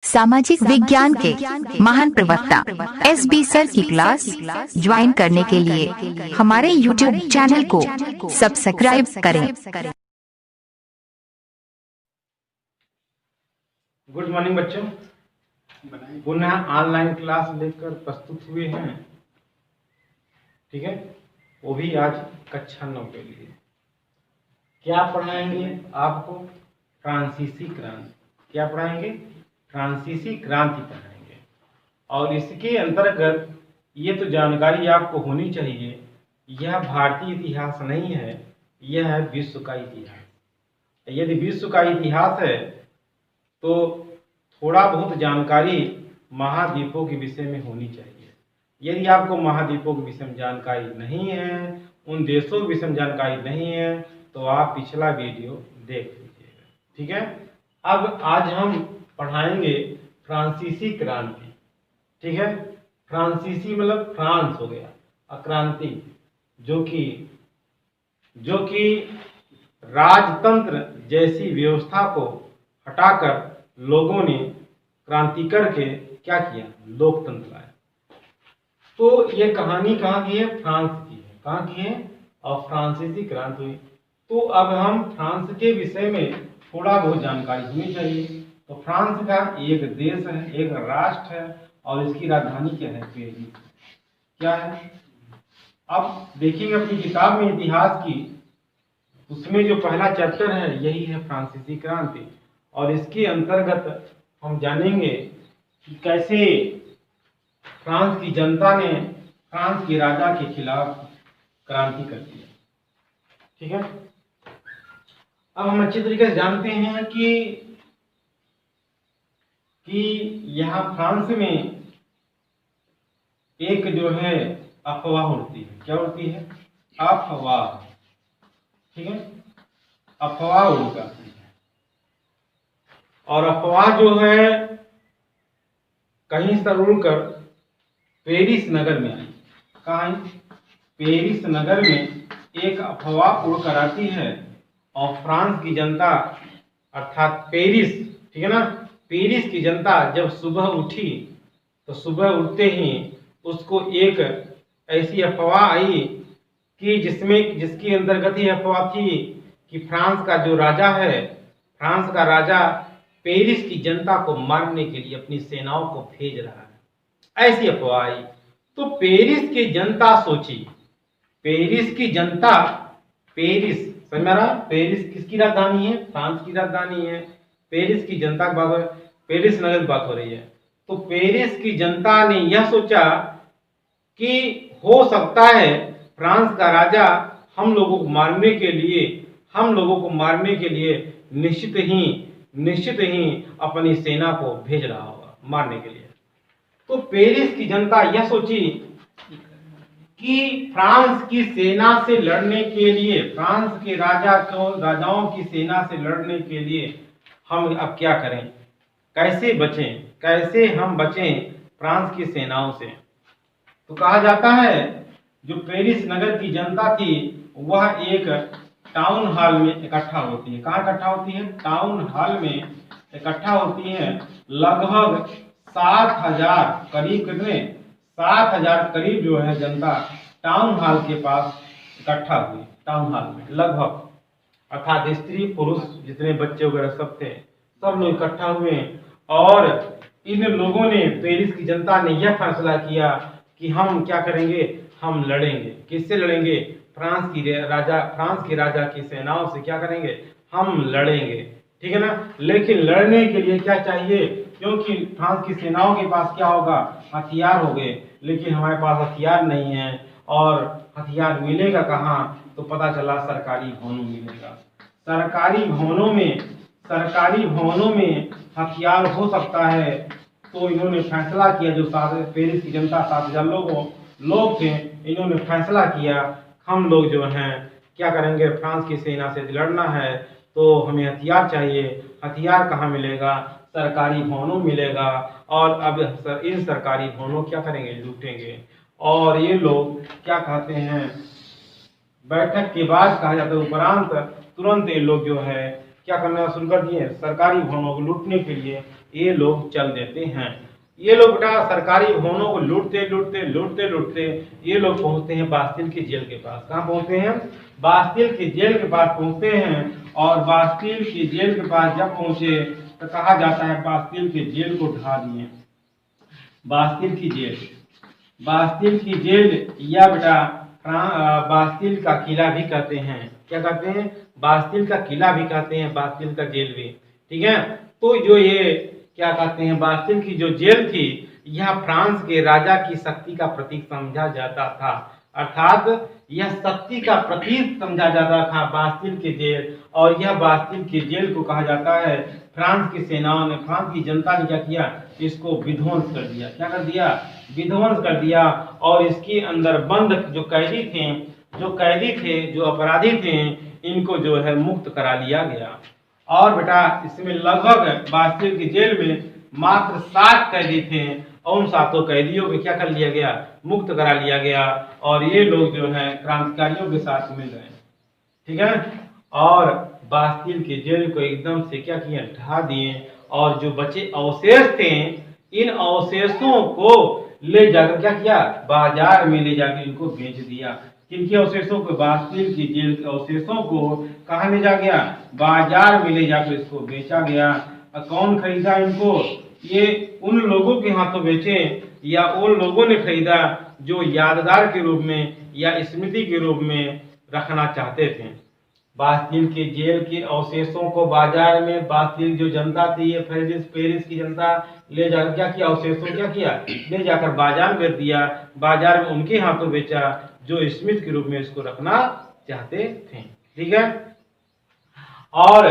सामाजिक विज्ञान के महान प्रवक्ता SB सर की क्लास ज्वाइन करने के लिए हमारे YouTube चैनल को सब्सक्राइब करें। गुड मॉर्निंग बच्चों, पुनः ऑनलाइन क्लास लेकर प्रस्तुत हुए हैं। ठीक है, वो भी आज कक्षा 9 के लिए। क्या पढ़ाएंगे आपको? फ्रांसीसी क्रांति। क्या पढ़ाएंगे? फ्रांसीसी क्रांति पढ़ाएंगे। और इसके अंतर्गत ये तो जानकारी आपको होनी चाहिए, यह भारतीय इतिहास नहीं है, यह है विश्व का इतिहास। यदि विश्व का इतिहास है तो थोड़ा बहुत जानकारी महाद्वीपों के विषय में होनी चाहिए। यदि आपको महाद्वीपों के विषय में जानकारी नहीं है, उन देशों के विषय में जानकारी नहीं है, तो आप पिछला वीडियो देख लीजिएगा। ठीक है, अब आज हम पढ़ाएंगे फ्रांसीसी क्रांति। ठीक है, फ्रांसीसी मतलब फ्रांस हो गया, क्रांति जो कि राजतंत्र जैसी व्यवस्था को हटाकर लोगों ने क्रांति करके क्या किया? लोकतंत्र लाया। तो ये कहानी कहाँ की है? फ्रांस की है। कहाँ की है? और फ्रांसीसी क्रांति हुई। तो अब हम फ्रांस के विषय में थोड़ा बहुत जानकारी होनी चाहिए। तो फ्रांस का एक देश है, एक राष्ट्र है, और इसकी राजधानी क्या है? पेरिस। क्या है? अब देखेंगे अपनी किताब में इतिहास की, उसमें जो पहला चैप्टर है यही है फ्रांसीसी क्रांति। और इसके अंतर्गत हम जानेंगे कि कैसे फ्रांस की जनता ने फ्रांस के राजा के खिलाफ क्रांति कर दी। ठीक है, अब हम अच्छी तरीके से जानते हैं कि यहाँ फ्रांस में एक जो है अफवाह उड़ती है। क्या उड़ती है? अफवाह। ठीक है, अफवाह उड़ती है। और अफवाह जो है कहीं से उड़कर पेरिस नगर में आई। कहाँ? पेरिस नगर में एक अफवाह उड़कर आती है और फ्रांस की जनता अर्थात पेरिस, ठीक है ना, पेरिस की जनता जब सुबह उठी तो सुबह उठते ही उसको एक ऐसी अफवाह आई कि जिसके अंतर्गत ही अफवाह थी कि फ्रांस का जो राजा है, फ्रांस का राजा पेरिस की जनता को मारने के लिए अपनी सेनाओं को भेज रहा है। ऐसी अफवाह आई। तो पेरिस की जनता सोची, पेरिस की जनता, पेरिस समझ में आ रहा? पेरिस किसकी राजधानी है? फ्रांस की राजधानी है। पेरिस की जनता की बात, पेरिस नगर की बात हो रही है। तो पेरिस की जनता ने यह सोचा कि हो सकता है फ्रांस का राजा हम लोगों को मारने के लिए निश्चित ही अपनी सेना को भेज रहा होगा मारने के लिए। तो पेरिस की जनता यह सोची कि फ्रांस की सेना से लड़ने के लिए, फ्रांस के राजाओं की सेना से लड़ने के लिए हम अब क्या करें? कैसे हम बचें फ्रांस की सेनाओं से? तो कहा जाता है जो पेरिस नगर की जनता थी वह एक टाउन हॉल में इकट्ठा होती है। कहाँ इकट्ठा होती है? टाउन हॉल में इकट्ठा होती है। लगभग 7,000 करीब, कितने? 7,000 करीब जो है जनता टाउन हॉल के पास इकट्ठा हुई। टाउन हॉल में लगभग, अर्थात स्त्री पुरुष जितने बच्चे वगैरह सब थे, सब लोग इकट्ठा हुए। और इन लोगों ने, पेरिस की जनता ने यह फैसला किया कि हम क्या करेंगे? हम लड़ेंगे। किससे लड़ेंगे? फ्रांस के राजा की सेनाओं से क्या करेंगे? हम लड़ेंगे। ठीक है ना। लेकिन लड़ने के लिए क्या चाहिए? क्योंकि फ्रांस की सेनाओं के पास क्या होगा? हथियार हो गए। लेकिन हमारे पास हथियार नहीं है, और हथियार मिलेगा कहाँ? तो पता चला सरकारी भवनों मिलेगा। सरकारी भवनों में हथियार हो सकता है। तो इन्होंने फैसला किया, जो पेरिस की जनता 7,000 लोग थे, इन्होंने फैसला किया हम लोग जो हैं क्या करेंगे? फ्रांस की सेना से लड़ना है तो हमें हथियार चाहिए। हथियार कहाँ मिलेगा? सरकारी भवनों मिलेगा। और अब इन सरकारी भवनों क्या करेंगे? लूटेंगे। और ये लोग क्या कहते हैं? बैठक के बाद कहा जाता है उपरांत तुरंत ये लोग जो है क्या करना शुरू कर दिए? सरकारी भवनों को लूटने के लिए ये लोग चल देते हैं। ये लोग बेटा सरकारी भवनों को लूटते लूटते ये लोग पहुंचते हैं बास्तिल की जेल के पास। कहाँ पहुंचते हैं? बास्तिल की जेल के पास पहुंचते हैं। और बास्तिल की जेल के पास जब पहुंचे तो कहा जाता है बास्तिल की जेल को ढा दिए। बास्तिल की जेल या बेटा बास्तिल का किला भी कहते हैं। क्या कहते हैं? बास्तिल का किला भी कहते हैं, बास्तिल का जेल भी। ठीक है। तो जो ये क्या कहते हैं, बास्तिल की जो जेल थी यह फ्रांस के राजा की शक्ति का प्रतीक समझा जाता था। अर्थात यह शक्ति का प्रतीक समझा जाता था बास्तिल के जेल। और यह बास्तिल के जेल को कहा जाता है, फ्रांस की सेनाओं ने, फ्रांस की जनता ने क्या किया, इसको विध्वंस कर दिया। क्या कर दिया? विध्वंस कर दिया। और इसके अंदर बंद जो कैदी थे, जो अपराधी थे, इनको जो है मुक्त करा लिया गया। और बेटा इसमें लगभग बास्तिल की जेल में मात्र 7 कैदी थे। और उन 7 कैदियों को क्या कर लिया गया? मुक्त करा लिया गया। और ये लोग जो है क्रांतिकारियों के साथ मिल गए। ठीक है। और बास्तिल की जेल को एकदम से क्या किया? ढा दिए। और जो बचे अवशेष थे, इन अवशेषों को ले जाकर क्या किया? बाजार में ले जाकर इनको बेच दिया। किनके अवशेषों को? बास्तिल की जेल के अवशेषों को कहाँ ले जा गया? बाजार में ले जाकर इसको बेचा गया। कौन खरीदा इनको? ये उन लोगों के हाथों बेचे या उन लोगों ने खरीदा जो यादगार के रूप में या स्मृति के रूप में रखना चाहते थे। बास्तिल के जेल के अवशेषों को बाजार में बास्तिल जो जनता थी, ये पेरिस की जनता ले जाकर क्या किया? अवशेषों क्या किया? ले जाकर बाजार में बेच दिया। बाजार में उनके हाथों बेचा जो स्मृति के रूप में इसको रखना चाहते थे। ठीक है। और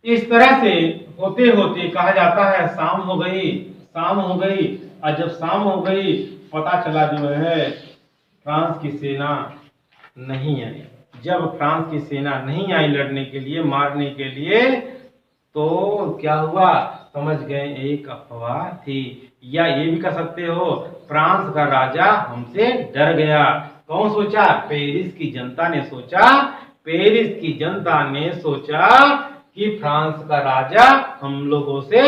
इस तरह से होते होते कहा जाता है शाम हो गई। और जब शाम हो गई पता चला जो है फ्रांस की सेना नहीं आई। जब फ्रांस की सेना नहीं आई लड़ने के लिए, मारने के लिए, तो क्या हुआ? समझ गए एक अफवाह थी। या ये भी कह सकते हो फ्रांस का राजा हमसे डर गया। कौन सोचा? पेरिस की जनता ने सोचा कि फ्रांस का राजा हम लोगों से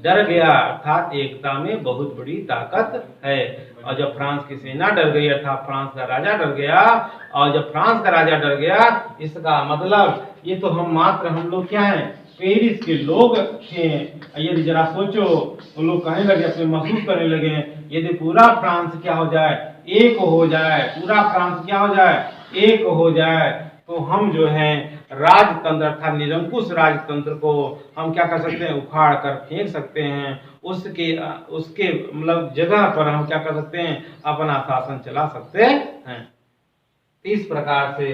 डर गया। अर्थात एकता में बहुत बड़ी ताकत है। और जब फ्रांस की सेना डर गई अर्थात फ्रांस का राजा डर गया। और जब फ्रांस का राजा डर गया इसका मतलब ये तो हम लोग क्या हैं? पेरिस के लोग थे। यदि जरा सोचो, वो लोग कहने लगे, अपने महसूस करने लगे, यदि पूरा फ्रांस क्या हो जाए? एक हो जाए। पूरा फ्रांस क्या हो जाए? एक हो जाए, तो हम जो है राजतंत्र अर्थात निरंकुश राजतंत्र को हम क्या कर सकते हैं? उखाड़ कर फेंक सकते हैं। उसके मतलब जगह पर हम क्या कर सकते हैं? अपना शासन चला सकते हैं। इस प्रकार से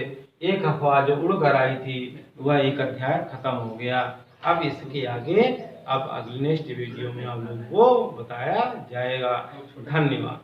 एक अफवाह जो उड़कर आई थी वह एक अध्याय खत्म हो गया। अब इसके आगे अब अगले नेक्स्ट वीडियो में आप लोगों को बताया जाएगा। धन्यवाद।